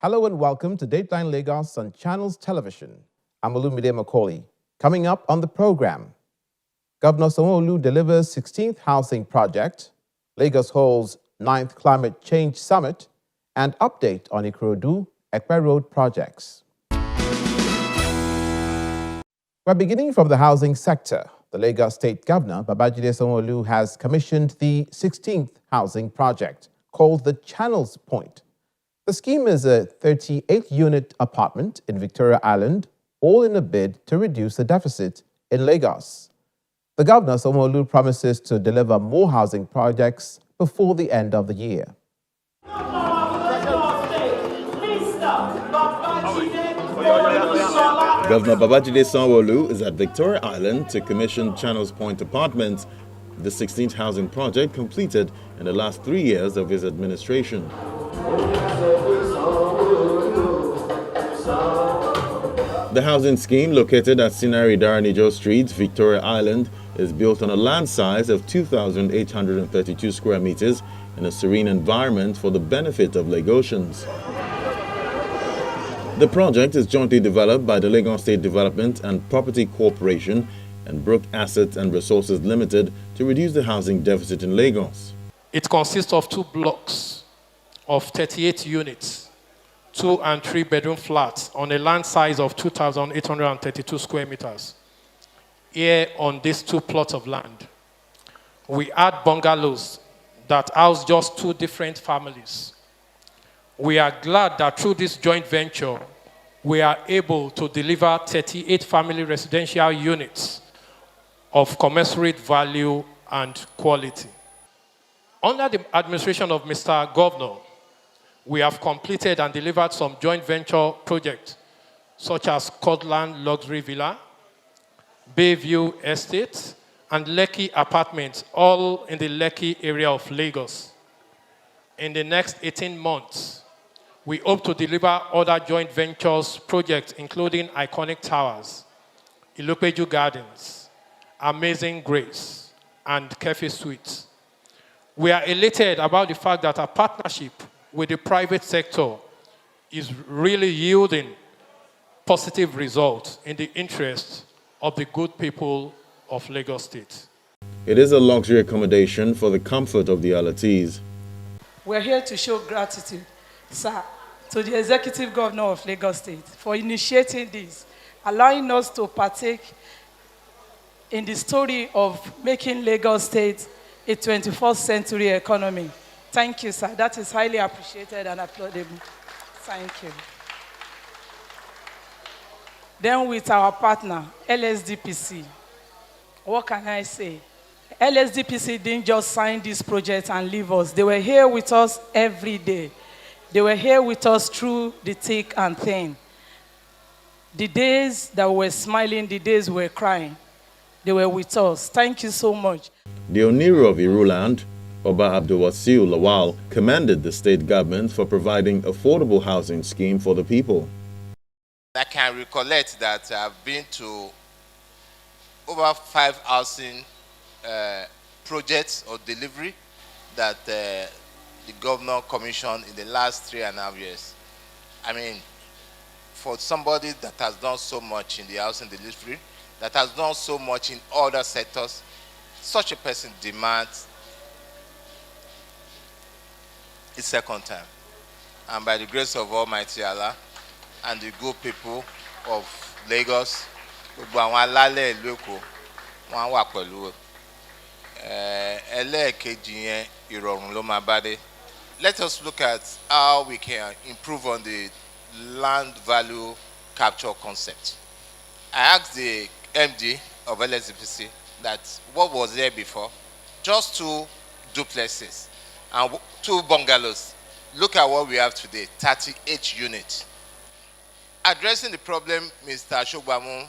Hello and welcome to Dateline Lagos on Channels Television. I'm Olumide Macaulay. Coming up on the program, Governor Sanwo-Olu delivers 16th housing project, Lagos holds 9th Climate Change Summit, and update on Ikorodu-Ekpe Road projects. We're beginning from the housing sector. The Lagos State Governor, Babajide Sanwo-Olu, has commissioned the 16th housing project, called the Channels Point. The scheme is a 38-unit apartment in Victoria Island, all in a bid to reduce the deficit in Lagos. The Governor, Sanwo-Olu, promises to deliver more housing projects before the end of the year. Governor Babajide Sanwo-Olu is at Victoria Island to commission Channels Point Apartments, the 16th housing project completed in the last 3 years of his administration. The housing scheme, located at Sinari Daranijo Street, Victoria Island, is built on a land size of 2,832 square meters in a serene environment for the benefit of Lagosians. The project is jointly developed by the Lagos State Development and Property Corporation and Brook Assets and Resources Limited to reduce the housing deficit in Lagos. It consists of 2 blocks of 38 units, 2 and 3 bedroom flats on a land size of 2,832 square meters. Here on these 2 plots of land, we add bungalows that house just 2 different families. We are glad that through this joint venture, we are able to deliver 38 family residential units of commensurate value and quality. Under the administration of Mr. Governor, we have completed and delivered some joint venture projects, such as Codland Luxury Villa, Bayview Estate, and Lekki Apartments, all in the Lekki area of Lagos. In the next 18 months, we hope to deliver other joint ventures projects, including Iconic Towers, Ilopeju Gardens, Amazing Grace, and Kefi Suites. We are elated about the fact that our partnership with the private sector is really yielding positive results in the interest of the good people of Lagos State. It is a luxury accommodation for the comfort of the Alatees. We're here to show gratitude, sir, to the Executive Governor of Lagos State for initiating this, allowing us to partake in the story of making Lagos State a 21st century economy. Thank you, sir. That is highly appreciated and applaudable. Thank you. Then with our partner, LSDPC. What can I say? LSDPC didn't just sign this project and leave us. They were here with us every day. They were here with us through the thick and thin. The days that we were smiling, the days we were crying, they were with us. Thank you so much. The Oniru of Iruland, Oba Abdulwasiu Lawal, commended the state government for providing affordable housing scheme for the people. I can recollect that I've been to over 5 housing projects or delivery that the governor commissioned in the last 3.5 years. I mean, for somebody that has done so much in the housing delivery, that has done so much in other sectors, such a person demands a second time. And by the grace of Almighty Allah and the good people of Lagos, let us look at how we can improve on the land value capture concept. I asked the MD of LSDPC that what was there before? Just 2 duplexes and 2 bungalows. Look at what we have today, 38 units. Addressing the problem Mr. Ashogbamu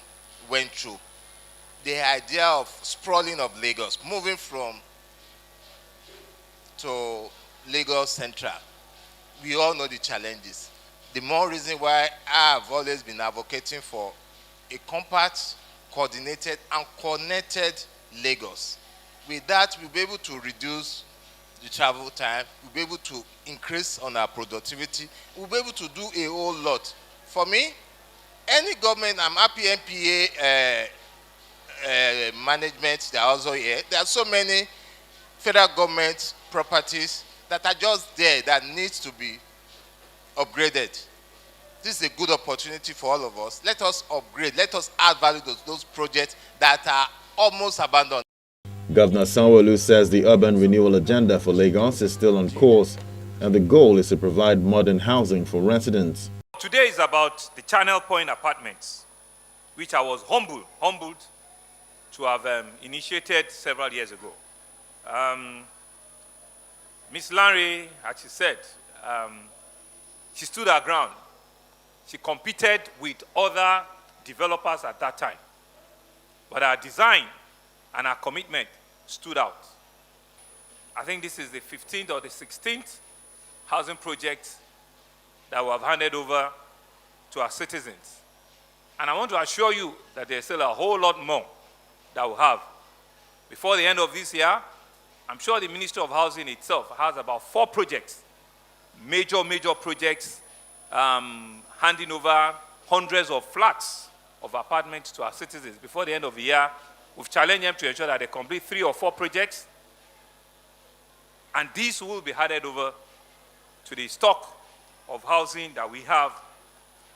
went through, the idea of sprawling of Lagos, moving from to Lagos Central. We all know the challenges. The more reason why I have always been advocating for a compact, coordinated, and connected Lagos. With that, we'll be able to reduce the travel time. We'll be able to increase on our productivity. We'll be able to do a whole lot. For me, any government, I'm happy NPA management, they are also here. There are so many federal government properties that are just there that needs to be upgraded. This is a good opportunity for all of us. Let us upgrade, let us add value to those projects that are almost abandoned. Governor Sanwo-Olu says the urban renewal agenda for Lagos is still on course, and the goal is to provide modern housing for residents. Today is about the Channel Point Apartments, which I was humbled to have initiated several years ago. Ms. Larry, as she said, she stood her ground. She competed with other developers at that time. But her design and her commitment stood out. I think this is the 15th or the 16th housing project that we have handed over to our citizens. And I want to assure you that there's still a whole lot more that we'll have. Before the end of this year, I'm sure the Ministry of Housing itself has about 4 projects, major projects, handing over hundreds of flats of apartments to our citizens. Before the end of the year, we've challenged them to ensure that they complete 3 or 4 projects, and these will be handed over to the stock of housing that we have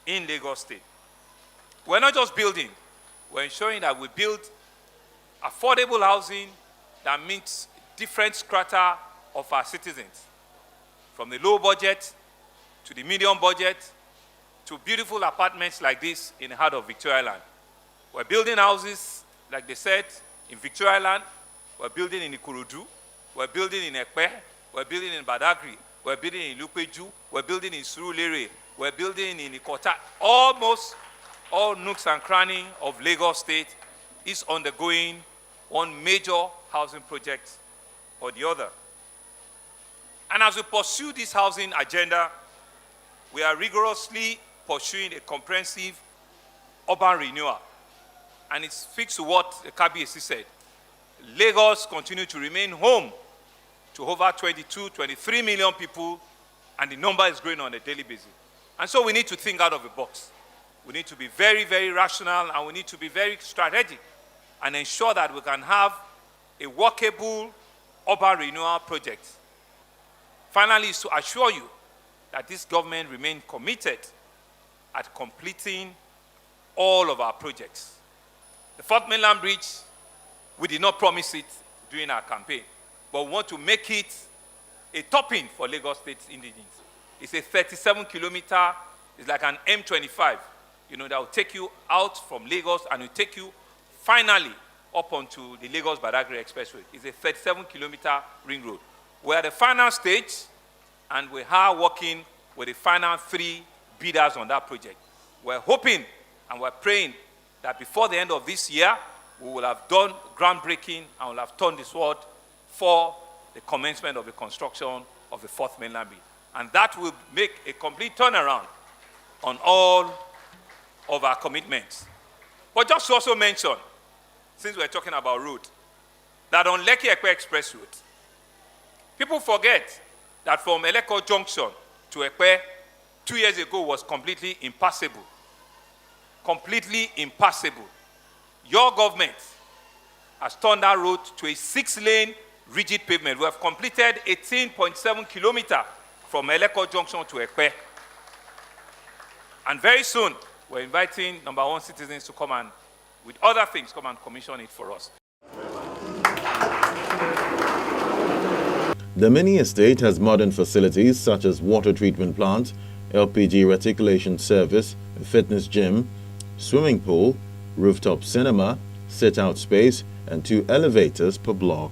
in Lagos State. We're not just building, we're ensuring that we build affordable housing that meets different strata of our citizens, from the low budget to the medium budget to beautiful apartments like this in the heart of Victoria Land. We're building houses, like they said, in Victoria Land. We're building in Ikorodu. We're building in Ekpe. We're building in Badagry. We're building in Lupeju. We're building in Surulere. We're building in Ikota. Almost all nooks and crannies of Lagos State is undergoing one major housing project or the other. And as we pursue this housing agenda, we are rigorously pursuing a comprehensive urban renewal. And it speaks to what the Kabiyesi said. Lagos continues to remain home to over 22, 23 million people, and the number is growing on a daily basis. And so we need to think out of the box. We need to be very rational, and we need to be very strategic and ensure that we can have a workable urban renewal project. Finally, is to assure you that this government remains committed at completing all of our projects. The Fourth Mainland Bridge, we did not promise it during our campaign, but we want to make it a topping for Lagos State indigenes. It's a 37-kilometer, it's like an M25, that will take you out from Lagos and will take you finally up onto the Lagos-Badagry Expressway. It's a 37-kilometer ring road. We're at the final stage, and we are working with the final 3 bidders on that project. We're hoping and we're praying that before the end of this year, we will have done groundbreaking and will have turned the sword for the commencement of the construction of the Fourth Mainland Bridge. And that will make a complete turnaround on all of our commitments. But just to also mention, since we're talking about road, that on Lekki-Ekpe Express Road, people forget that from Eleko Junction to Ekpe 2 years ago was completely impassable. Completely impassable. Your government has turned that road to a 6-lane rigid pavement. We have completed 18.7 kilometers from Eleko Junction to Ekpe. And very soon, we're inviting number 1 citizens to come and, with other things, come and commission it for us. The mini estate has modern facilities such as water treatment plant, LPG reticulation service, a fitness gym, swimming pool, rooftop cinema, sit-out space, and 2 elevators per block.